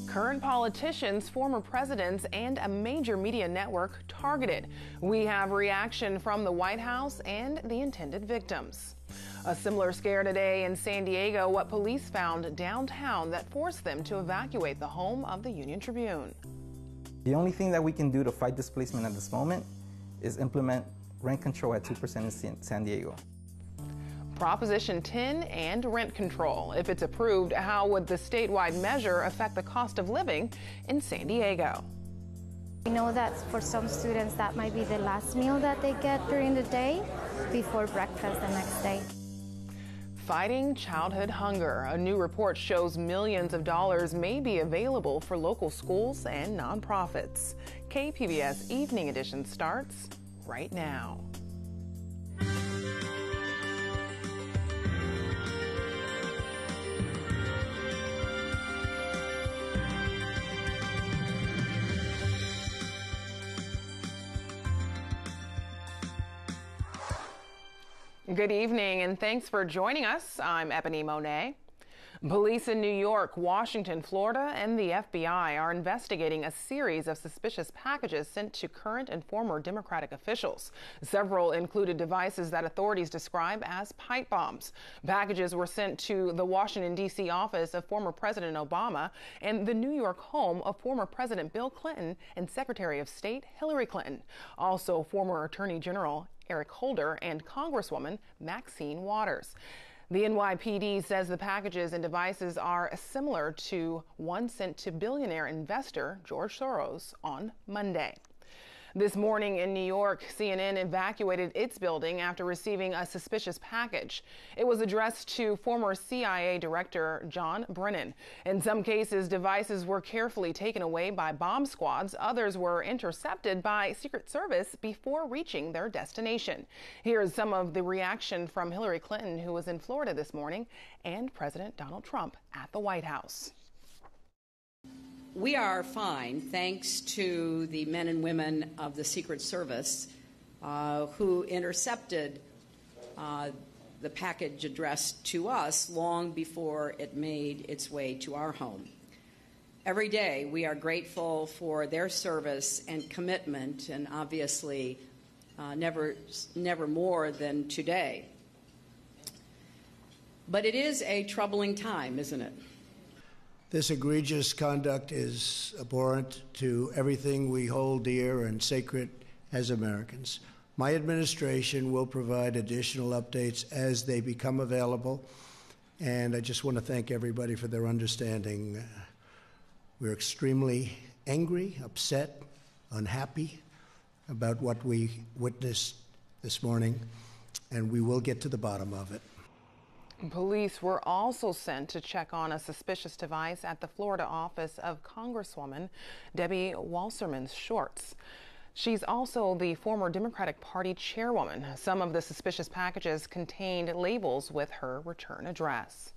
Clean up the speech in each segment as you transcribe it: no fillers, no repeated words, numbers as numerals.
Current politicians, former presidents, and a major media network targeted. We have reaction from the White House and the intended victims. A similar scare today in San Diego, what police found downtown that forced them to evacuate the home of the Union-Tribune. The only thing that we can do to fight displacement at this moment is implement rent control at 2% in San Diego. Proposition 10 and rent control. If it's approved, how would the statewide measure affect the cost of living in San Diego? We know that for some students that might be the last meal that they get during the day before breakfast the next day. Fighting childhood hunger. A new report shows millions of dollars may be available for local schools and nonprofits. KPBS Evening Edition starts right now. Good evening and thanks for joining us. I'm Ebony Monet. Police in New York, Washington, Florida, and the FBI are investigating a series of suspicious packages sent to current and former Democratic officials. Several included devices that authorities describe as pipe bombs. Packages were sent to the Washington, D.C. office of former President Obama and the New York home of former President Bill Clinton and Secretary of State Hillary Clinton. Also, former Attorney General Eric Holder and Congresswoman Maxine Waters. The NYPD says the packages and devices are similar to one sent to billionaire investor George Soros on Monday. This morning in New York, CNN evacuated its building after receiving a suspicious package. It was addressed to former CIA Director John Brennan. In some cases, devices were carefully taken away by bomb squads. Others were intercepted by Secret Service before reaching their destination. Here's some of the reaction from Hillary Clinton, who was in Florida this morning, and President Donald Trump at the White House. We are fine, thanks to the men and women of the Secret Service who intercepted the package addressed to us long before it made its way to our home. Every day, we are grateful for their service and commitment, and obviously never more than today. But it is a troubling time, isn't it? This egregious conduct is abhorrent to everything we hold dear and sacred as Americans. My administration will provide additional updates as they become available, and I just want to thank everybody for their understanding. We're extremely angry, upset, unhappy about what we witnessed this morning, and we will get to the bottom of it. Police were also sent to check on a suspicious device at the Florida office of Congresswoman Debbie Wasserman Schultz. She's also the former Democratic Party chairwoman. Some of the suspicious packages contained labels with her return address.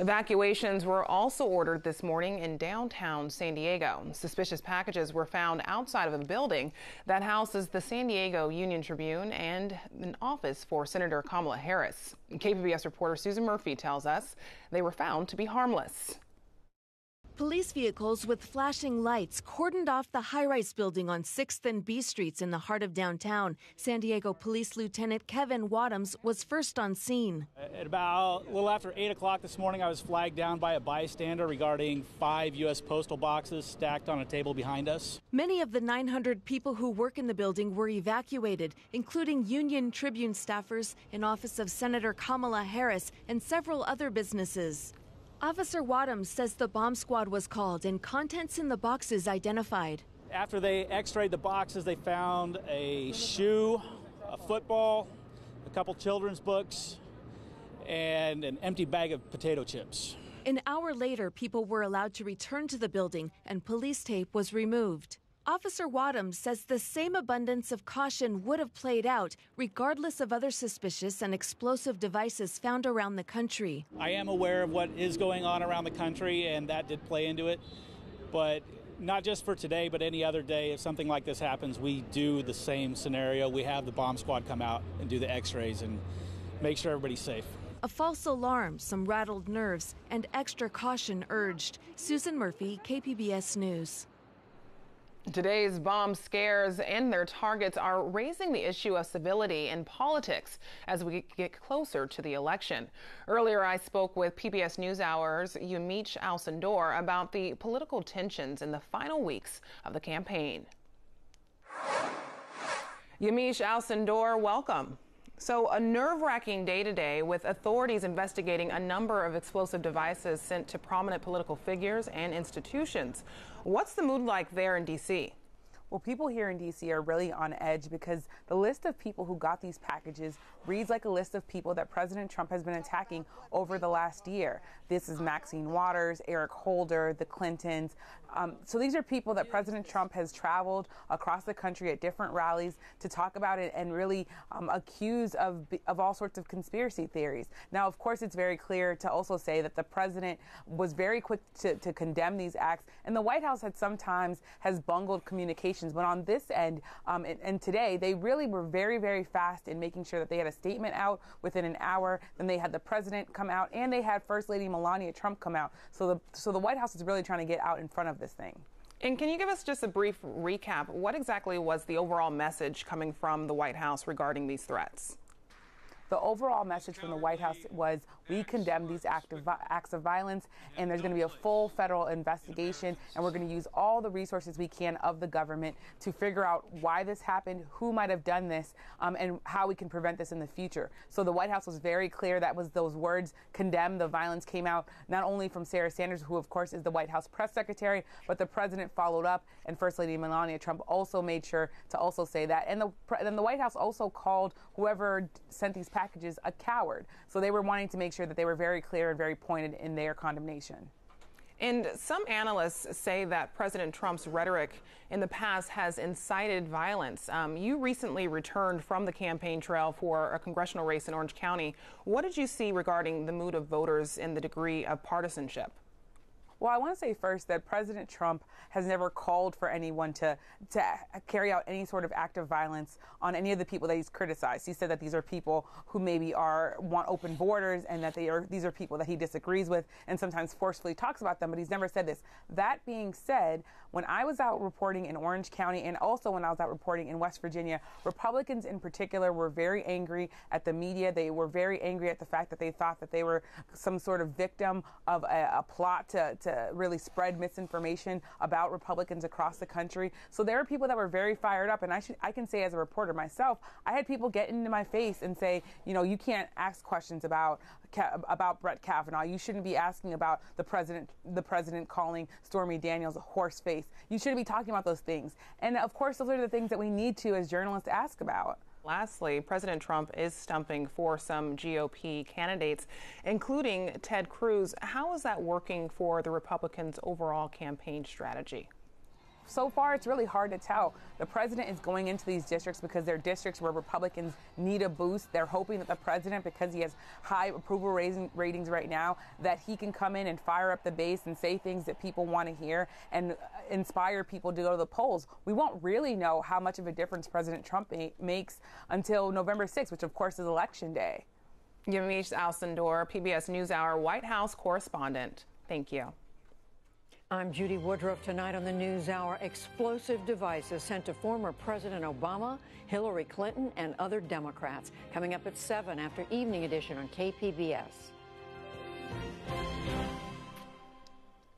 Evacuations were also ordered this morning in downtown San Diego. Suspicious packages were found outside of a building that houses the San Diego Union-Tribune and an office for Senator Kamala Harris. KPBS reporter Susan Murphy tells us they were found to be harmless. Police vehicles with flashing lights cordoned off the high-rise building on 6th and B Streets in the heart of downtown. San Diego Police Lieutenant Kevin Wadhams was first on scene. At about a little after 8 o'clock this morning, I was flagged down by a bystander regarding 5 U.S. postal boxes stacked on a table behind us. Many of the 900 people who work in the building were evacuated, including Union-Tribune staffers, an office of Senator Kamala Harris, and several other businesses. Officer Wadhams says the bomb squad was called and contents in the boxes identified. After they x-rayed the boxes, they found a shoe, a football, a couple children's books, and an empty bag of potato chips. An hour later, people were allowed to return to the building and police tape was removed. Officer Wadhams says the same abundance of caution would have played out regardless of other suspicious and explosive devices found around the country. I am aware of what is going on around the country, and that did play into it. But not just for today, but any other day, if something like this happens, we do the same scenario. We have the bomb squad come out and do the x-rays and make sure everybody's safe. A false alarm, some rattled nerves, and extra caution urged. Susan Murphy, KPBS News. Today's bomb scares and their targets are raising the issue of civility in politics as we get closer to the election. Earlier, I spoke with PBS NewsHour's Yamiche Alcindor about the political tensions in the final weeks of the campaign. Yamiche Alcindor, welcome. So a nerve-wracking day today with authorities investigating a number of explosive devices sent to prominent political figures and institutions. What's the mood like there in D.C.? Well, people here in D.C. are really on edge because the list of people who got these packages reads like a list of people that President Trump has been attacking over the last year. This is Maxine Waters, Eric Holder, the Clintons. So these are people that President Trump has traveled across the country at different rallies to talk about it and really accuse of all sorts of conspiracy theories. Now, of course, it's very clear to also say that the president was very quick to condemn these acts, and the White House sometimes has bungled communications. But on this end, and today, they really were very, very fast in making sure that they had a statement out within an hour. Then they had the president come out, and they had First Lady Melania Trump come out. So the White House is really trying to get out in front of this thing. And can you give us just a brief recap? What exactly was the overall message coming from the White House regarding these threats? The overall message from the White House was, we condemn these acts of violence, and there's going to be a full federal investigation, and we're going to use all the resources we can of the government to figure out why this happened, who might have done this, and how we can prevent this in the future. So the White House was very clear. That was those words, condemn the violence, came out not only from Sarah Sanders, who of course is the White House press secretary, but the president followed up, and First Lady Melania Trump also made sure to also say that. And the White House also called whoever sent these packages a coward. So they were wanting to make sure that they were very clear and very pointed in their condemnation. And some analysts say that President Trump's rhetoric in the past has incited violence. You recently returned from the campaign trail for a congressional race in Orange County. What did you see regarding the mood of voters and the degree of partisanship? Well, I want to say first that President Trump has never called for anyone to carry out any sort of act of violence on any of the people that he's criticized. He said that these are people who maybe want open borders, and that these are people that he disagrees with and sometimes forcefully talks about them, but he's never said this. That being said, when I was out reporting in Orange County and also when I was out reporting in West Virginia, Republicans in particular were very angry at the media. They were very angry at the fact that they thought that they were some sort of victim of a plot to really spread misinformation about Republicans across the country. So there are people that were very fired up, and I can say as a reporter myself, I had people get into my face and say, you know, you can't ask questions about Brett Kavanaugh. You shouldn't be asking about the president calling Stormy Daniels a horse face. You shouldn't be talking about those things. And of course, those are the things that we need to, as journalists, ask about. Lastly, President Trump is stumping for some GOP candidates, including Ted Cruz. How is that working for the Republicans' overall campaign strategy? So far, it's really hard to tell. The president is going into these districts because they're districts where Republicans need a boost. They're hoping that the president, because he has high approval ratings right now, that he can come in and fire up the base and say things that people want to hear and inspire people to go to the polls. We won't really know how much of a difference President Trump makes until November 6th, which of course is Election Day. Yamiche Alcindor, PBS NewsHour White House correspondent. Thank you. I'm Judy Woodruff. Tonight on the NewsHour, explosive devices sent to former President Obama, Hillary Clinton, and other Democrats. Coming up at 7 after Evening Edition on KPBS.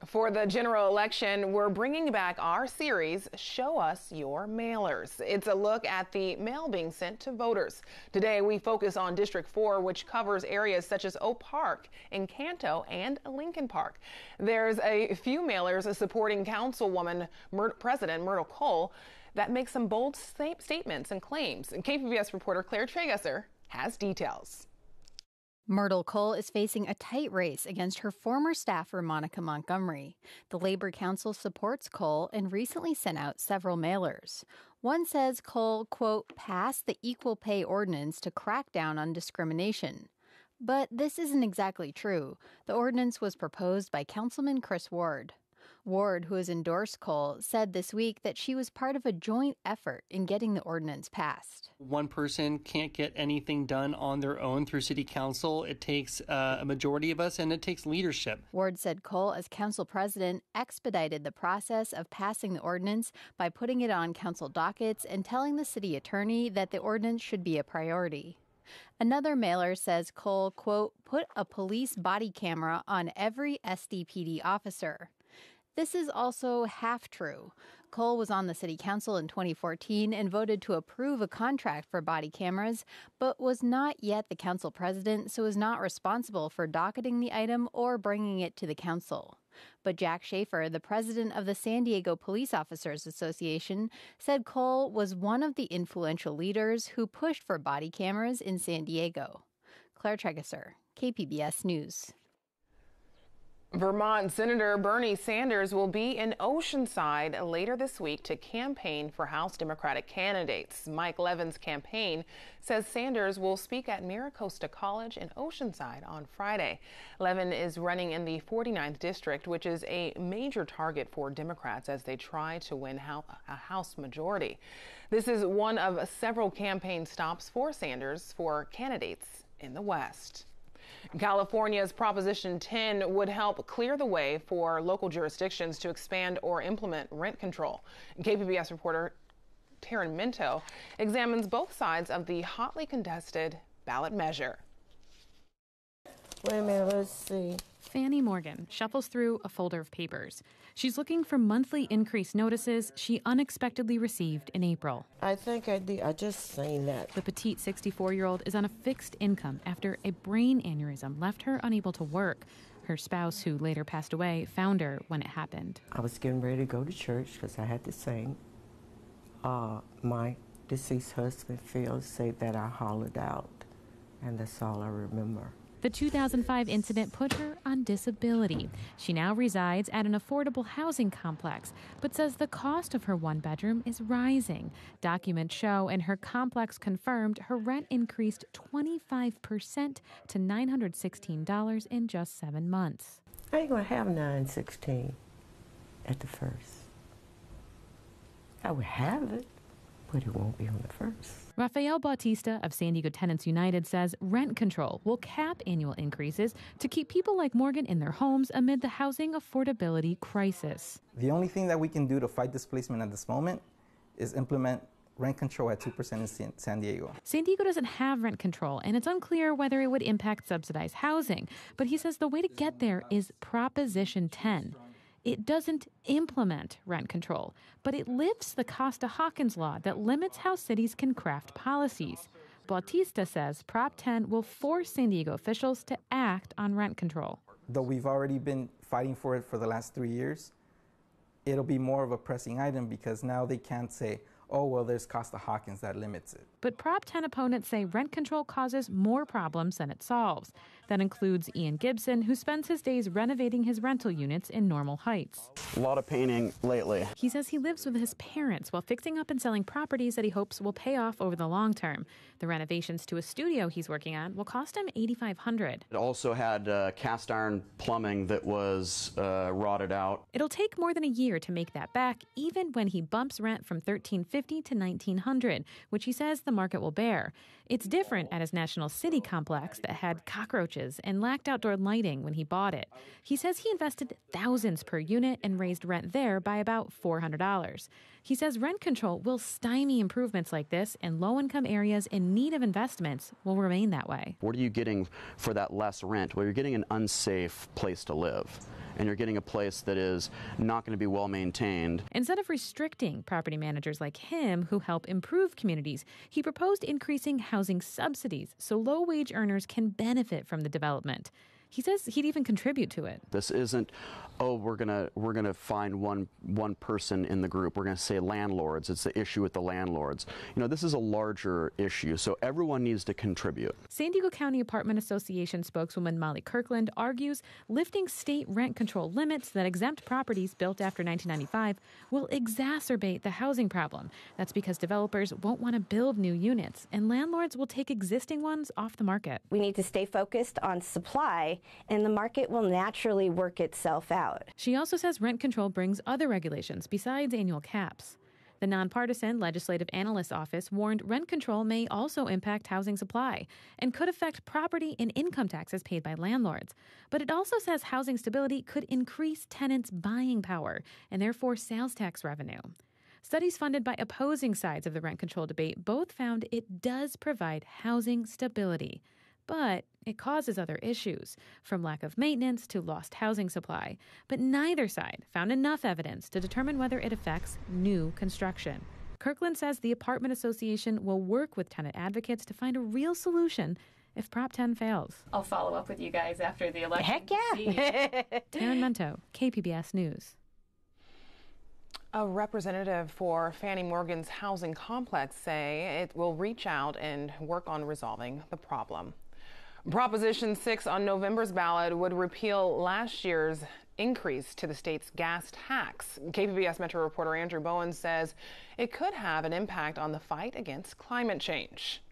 For the general election, we're bringing back our series, Show Us Your Mailers. It's a look at the mail being sent to voters. Today, we focus on District 4, which covers areas such as Oak Park, Encanto, and Lincoln Park. There's a few mailers supporting Councilwoman President Myrtle Cole that make some bold statements and claims. And KPBS reporter Claire Tragesser has details. Myrtle Cole is facing a tight race against her former staffer, Monica Montgomery. The Labor Council supports Cole and recently sent out several mailers. One says Cole, quote, passed the Equal Pay Ordinance to crack down on discrimination. But this isn't exactly true. The ordinance was proposed by Councilman Chris Ward. Ward, who has endorsed Cole, said this week that she was part of a joint effort in getting the ordinance passed. One person can't get anything done on their own through city council. It takes a majority of us, and it takes leadership. Ward said Cole, as council president, expedited the process of passing the ordinance by putting it on council dockets and telling the city attorney that the ordinance should be a priority. Another mailer says Cole, quote, put a police body camera on every SDPD officer. This is also half true. Cole was on the city council in 2014 and voted to approve a contract for body cameras, but was not yet the council president, so was not responsible for docketing the item or bringing it to the council. But Jack Schaefer, the president of the San Diego Police Officers Association, said Cole was one of the influential leaders who pushed for body cameras in San Diego. Claire Tregesser, KPBS News. Vermont Senator Bernie Sanders will be in Oceanside later this week to campaign for House Democratic candidates. Mike Levin's campaign says Sanders will speak at Miracosta College in Oceanside on Friday. Levin is running in the 49th district, which is a major target for Democrats as they try to win a House majority. This is one of several campaign stops for Sanders for candidates in the West. California's Proposition 10 would help clear the way for local jurisdictions to expand or implement rent control. KPBS reporter Taryn Minto examines both sides of the hotly contested ballot measure. Wait a minute, let's see. Fannie Morgan shuffles through a folder of papers. She's looking for monthly increase notices she unexpectedly received in April. I think I did. I just seen that. The petite 64-year-old is on a fixed income after a brain aneurysm left her unable to work. Her spouse, who later passed away, found her when it happened. I was getting ready to go to church because I had to sing. My deceased husband Phil said that I hollered out, and that's all I remember. The 2005 incident put her on disability. She now resides at an affordable housing complex, but says the cost of her one-bedroom is rising. Documents show, and her complex confirmed, her rent increased 25% to $916 in just 7 months. I ain't gonna have $916 at the first. I would have it, but it won't be on the first. Rafael Bautista of San Diego Tenants United says rent control will cap annual increases to keep people like Morgan in their homes amid the housing affordability crisis. The only thing that we can do to fight displacement at this moment is implement rent control at 2% in San Diego. San Diego doesn't have rent control, and it's unclear whether it would impact subsidized housing. But he says the way to get there is Proposition 10. It doesn't implement rent control, but it lifts the Costa-Hawkins law that limits how cities can craft policies. Bautista says Prop 10 will force San Diego officials to act on rent control. Though we've already been fighting for it for the last 3 years, it'll be more of a pressing item because now they can't say, oh, well, there's Costa-Hawkins that limits it. But Prop 10 opponents say rent control causes more problems than it solves. That includes Ian Gibson, who spends his days renovating his rental units in Normal Heights. A lot of painting lately. He says he lives with his parents while fixing up and selling properties that he hopes will pay off over the long term. The renovations to a studio he's working on will cost him $8,500. It also had cast iron plumbing that was rotted out. It'll take more than a year to make that back, even when he bumps rent from $1,350 to $1,900, which he says the market will bear. It's different at his National City complex that had cockroaches and lacked outdoor lighting when he bought it. He says he invested thousands per unit and raised rent there by about $400. He says rent control will stymie improvements like this, and low-income areas in need of investments will remain that way. What are you getting for that less rent? Well, you're getting an unsafe place to live, and you're getting a place that is not going to be well maintained. Instead of restricting property managers like him who help improve communities, he proposed increasing housing subsidies so low-wage earners can benefit from the development. He says he'd even contribute to it. This isn't, oh, we're gonna find one person in the group. We're gonna say landlords. It's the issue with the landlords. You know, this is a larger issue, so everyone needs to contribute. San Diego County Apartment Association spokeswoman Molly Kirkland argues lifting state rent control limits that exempt properties built after 1995 will exacerbate the housing problem. That's because developers won't want to build new units, and landlords will take existing ones off the market. We need to stay focused on supply and the market will naturally work itself out. She also says rent control brings other regulations besides annual caps. The nonpartisan Legislative Analyst's Office warned rent control may also impact housing supply and could affect property and income taxes paid by landlords. But it also says housing stability could increase tenants' buying power and therefore sales tax revenue. Studies funded by opposing sides of the rent control debate both found it does provide housing stability. But it causes other issues, from lack of maintenance to lost housing supply. But neither side found enough evidence to determine whether it affects new construction. Kirkland says the Apartment Association will work with tenant advocates to find a real solution if Prop 10 fails. I'll follow up with you guys after the election. Heck yeah! Taryn Mento, KPBS News. A representative for Fannie Morgan's housing complex say it will reach out and work on resolving the problem. Proposition 6 on November's ballot would repeal last year's increase to the state's gas tax. KPBS Metro reporter Andrew Bowen says it could have an impact on the fight against climate change.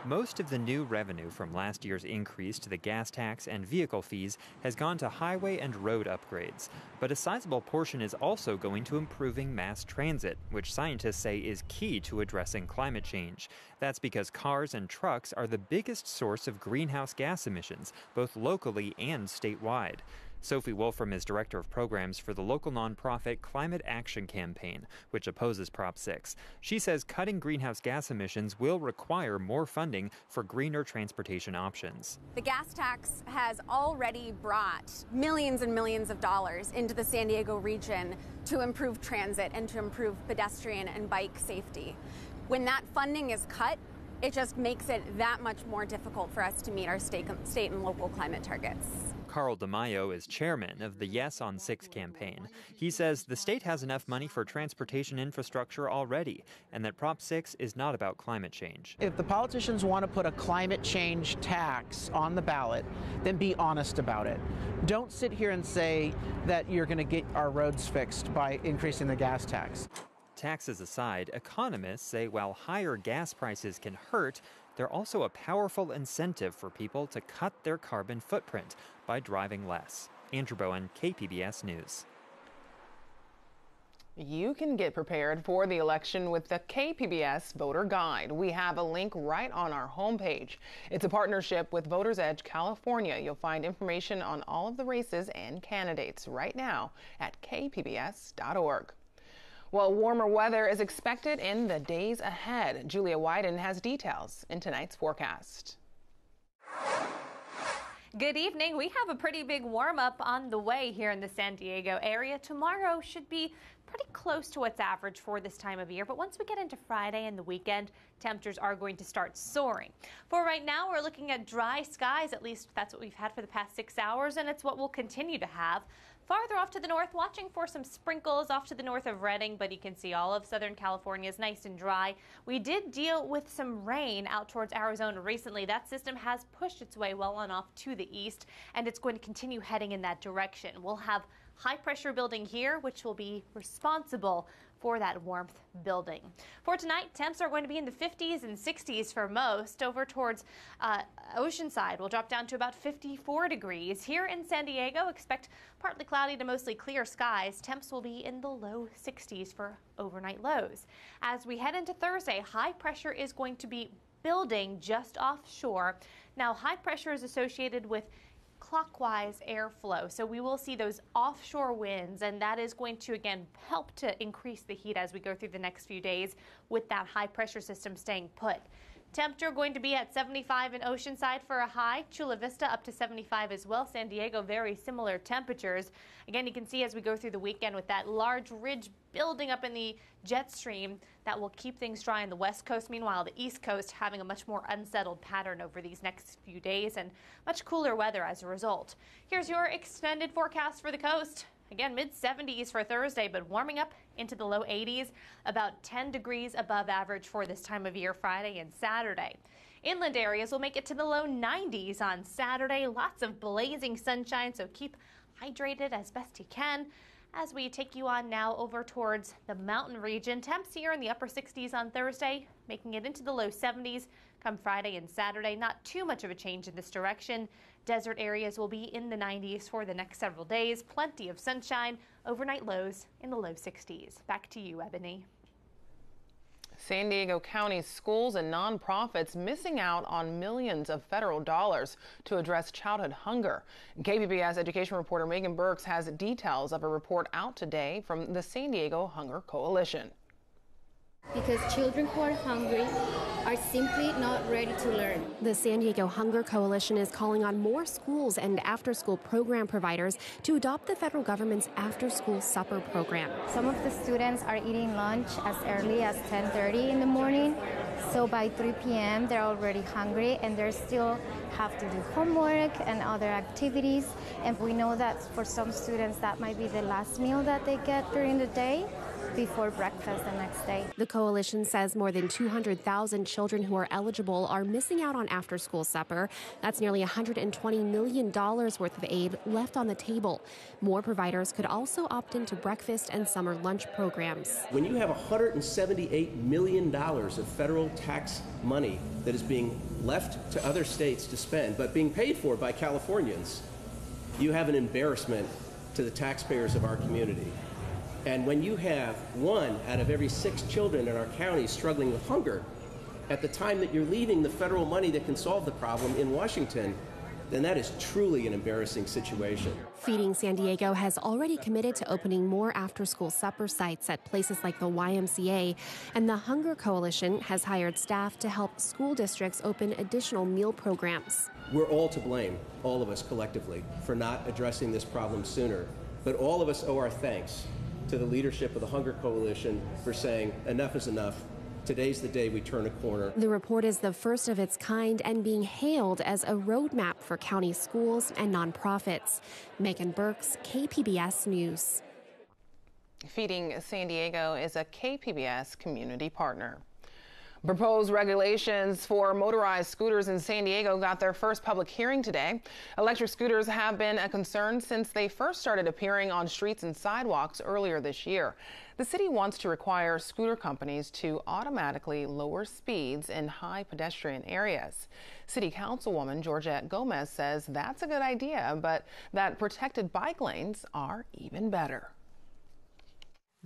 Most of the new revenue from last year's increase to the gas tax and vehicle fees has gone to highway and road upgrades. But a sizable portion is also going to improving mass transit, which scientists say is key to addressing climate change. That's because cars and trucks are the biggest source of greenhouse gas emissions, both locally and statewide. Sophie Wolfram is director of programs for the local nonprofit Climate Action Campaign, which opposes Prop 6. She says cutting greenhouse gas emissions will require more funding for greener transportation options. The gas tax has already brought millions and millions of dollars into the San Diego region to improve transit and to improve pedestrian and bike safety. When that funding is cut, it just makes it that much more difficult for us to meet our state and local climate targets. Carl DeMaio is chairman of the Yes on 6 campaign. He says the state has enough money for transportation infrastructure already, and that Prop 6 is not about climate change. If the politicians want to put a climate change tax on the ballot, then be honest about it. Don't sit here and say that you're going to get our roads fixed by increasing the gas tax. Taxes aside, economists say while higher gas prices can hurt, they're also a powerful incentive for people to cut their carbon footprint by driving less. Andrew Bowen, KPBS News. You can get prepared for the election with the KPBS Voter Guide. We have a link right on our homepage. It's a partnership with Voters Edge California. You'll find information on all of the races and candidates right now at kpbs.org. Well, warmer weather is expected in the days ahead. Julia Wyden has details in tonight's forecast. Good evening. We have a pretty big warm-up on the way here in the San Diego area. Tomorrow should be pretty close to what's average for this time of year, but once we get into Friday and the weekend, temperatures are going to start soaring. For right now, we're looking at dry skies, at least that's what we've had for the past 6 hours, and it's what we'll continue to have. Farther off to the north, watching for some sprinkles off to the north of Redding, but you can see all of Southern California is nice and dry. We did deal with some rain out towards Arizona recently. That system has pushed its way well on off to the east, and it's going to continue heading in that direction. We'll have high pressure building here, which will be responsible for that warmth building. For tonight, temps are going to be in the 50s and 60s for most. Over towards Oceanside, we'll drop down to about 54 degrees. Here in San Diego, expect partly cloudy to mostly clear skies. Temps will be in the low 60s for overnight lows. As we head into Thursday, high pressure is going to be building just offshore. Now, high pressure is associated with clockwise airflow, so we will see those offshore winds, and that is going to again help to increase the heat as we go through the next few days with that high pressure system staying put. Temperature going to be at 75 in Oceanside for a high. Chula Vista up to 75 as well. San Diego, very similar temperatures. Again, you can see as we go through the weekend with that large ridge building up in the jet stream that will keep things dry on the west coast. Meanwhile, the east coast having a much more unsettled pattern over these next few days and much cooler weather as a result. Here's your extended forecast for the coast. Again, mid-70s for Thursday, but warming up into the low 80s, about 10 degrees above average for this time of year Friday and Saturday. Inland areas will make it to the low 90s on Saturday. Lots of blazing sunshine, so keep hydrated as best you can. As we take you on now over towards the mountain region, temps here in the upper 60s on Thursday, making it into the low 70s come Friday and Saturday. Not too much of a change in this direction. Desert areas will be in the 90s for the next several days. Plenty of sunshine. Overnight lows in the low 60s. Back to you, Ebony. San Diego County schools and nonprofits missing out on millions of federal dollars to address childhood hunger. KPBS education reporter Megan Burks has details of a report out today from the San Diego Hunger Coalition. Because children who are hungry are simply not ready to learn. The San Diego Hunger Coalition is calling on more schools and after-school program providers to adopt the federal government's after-school supper program. Some of the students are eating lunch as early as 10:30 in the morning, so by 3 p.m. they're already hungry and they still have to do homework and other activities. And we know that for some students that might be the last meal that they get during the day before breakfast the next day. The coalition says more than 200,000 children who are eligible are missing out on after-school supper. That's nearly $120 million worth of aid left on the table. More providers could also opt into breakfast and summer lunch programs. When you have $178 million of federal tax money that is being left to other states to spend, but being paid for by Californians, you have an embarrassment to the taxpayers of our community. And when you have 1 out of every 6 children in our county struggling with hunger, at the time that you're leaving the federal money that can solve the problem in Washington, then that is truly an embarrassing situation. Feeding San Diego has already committed to opening more after-school supper sites at places like the YMCA, and the Hunger Coalition has hired staff to help school districts open additional meal programs. We're all to blame, all of us collectively, for not addressing this problem sooner. But all of us owe our thanks to the leadership of the Hunger Coalition for saying enough is enough. Today's the day we turn a corner. The report is the first of its kind and being hailed as a roadmap for county schools and nonprofits. Megan Burks, KPBS News. Feeding San Diego is a KPBS community partner. Proposed regulations for motorized scooters in San Diego got their first public hearing today. Electric scooters have been a concern since they first started appearing on streets and sidewalks earlier this year. The city wants to require scooter companies to automatically lower speeds in high pedestrian areas. City Councilwoman Georgette Gomez says that's a good idea, but that protected bike lanes are even better.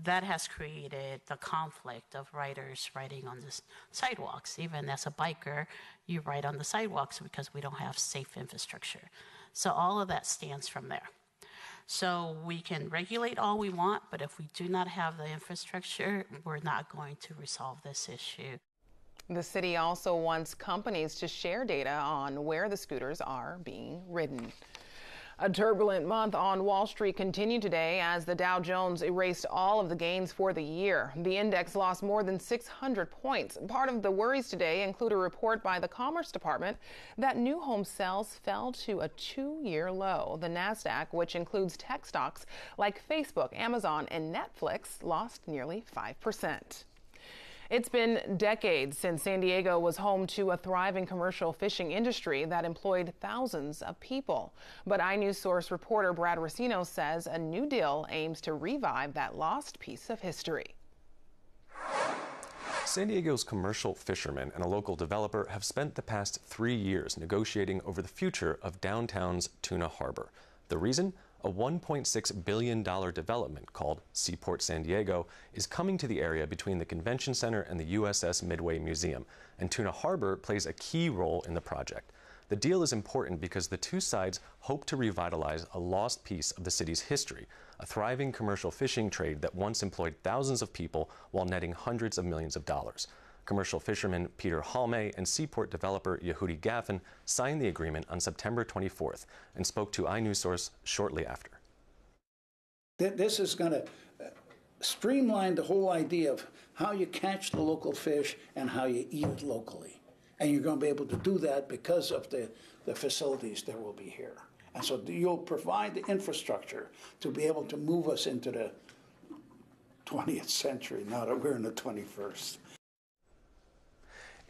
That has created the conflict of riders riding on the sidewalks. Even as a biker, you ride on the sidewalks because we don't have safe infrastructure. So all of that stands from there. So we can regulate all we want, but if we do not have the infrastructure, we're not going to resolve this issue. The city also wants companies to share data on where the scooters are being ridden. A turbulent month on Wall Street continued today as the Dow Jones erased all of the gains for the year. The index lost more than 600 points. Part of the worries today include a report by the Commerce Department that new home sales fell to a 2-year low. The Nasdaq, which includes tech stocks like Facebook, Amazon, and Netflix, lost nearly 5%. It's been decades since San Diego was home to a thriving commercial fishing industry that employed thousands of people. But iNews Source reporter Brad Racino says a new deal aims to revive that lost piece of history. San Diego's commercial fishermen and a local developer have spent the past 3 years negotiating over the future of downtown's Tuna Harbor. The reason? A $1.6 billion development called Seaport San Diego is coming to the area between the Convention Center and the USS Midway Museum, and Tuna Harbor plays a key role in the project. The deal is important because the two sides hope to revitalize a lost piece of the city's history, a thriving commercial fishing trade that once employed thousands of people while netting hundreds of millions of dollars. Commercial fisherman Peter Halme and seaport developer Yehudi Gaffin signed the agreement on September 24th and spoke to iNews Source shortly after. This is going to streamline the whole idea of how you catch the local fish and how you eat it locally. And you're going to be able to do that because of the facilities that will be here. And so you'll provide the infrastructure to be able to move us into the 20th century, now that we're in the 21st.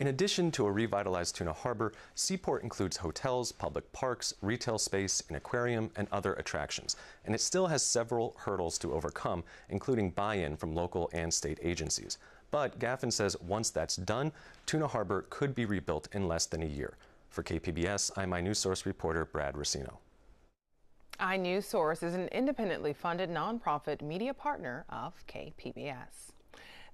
In addition to a revitalized Tuna Harbor, Seaport includes hotels, public parks, retail space, an aquarium, and other attractions. And it still has several hurdles to overcome, including buy-in from local and state agencies. But Gaffin says once that's done, Tuna Harbor could be rebuilt in less than a year. For KPBS, I'm iNewsSource reporter Brad Racino. iNewsSource is an independently funded nonprofit media partner of KPBS.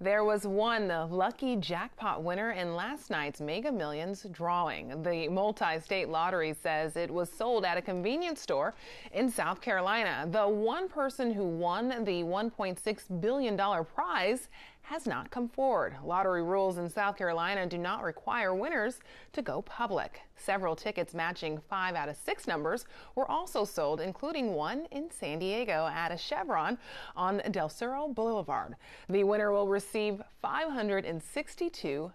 There was one lucky jackpot winner in last night's Mega Millions drawing. The multi-state lottery says it was sold at a convenience store in South Carolina. The one person who won the $1.6 billion prize has not come forward. Lottery rules in South Carolina do not require winners to go public. Several tickets matching 5 out of 6 numbers were also sold, including one in San Diego at a Chevron on Del Cerro Boulevard. The winner will receive $562,000.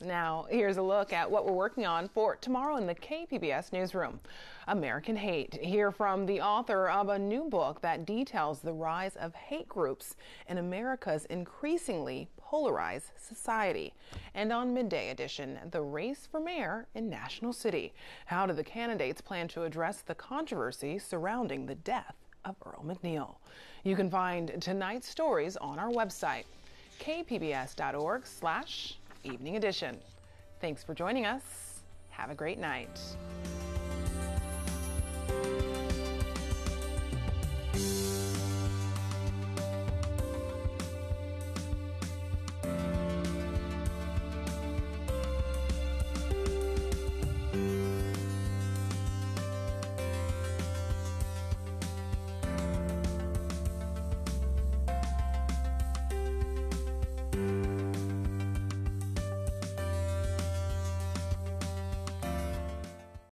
Now, here's a look at what we're working on for tomorrow in the KPBS newsroom. American Hate. Hear from the author of a new book that details the rise of hate groups in America's increasingly polarized society. And on Midday Edition, the race for mayor in National City. How do the candidates plan to address the controversy surrounding the death of Earl McNeil? You can find tonight's stories on our website, kpbs.org/evening edition. Thanks for joining us. Have a great night.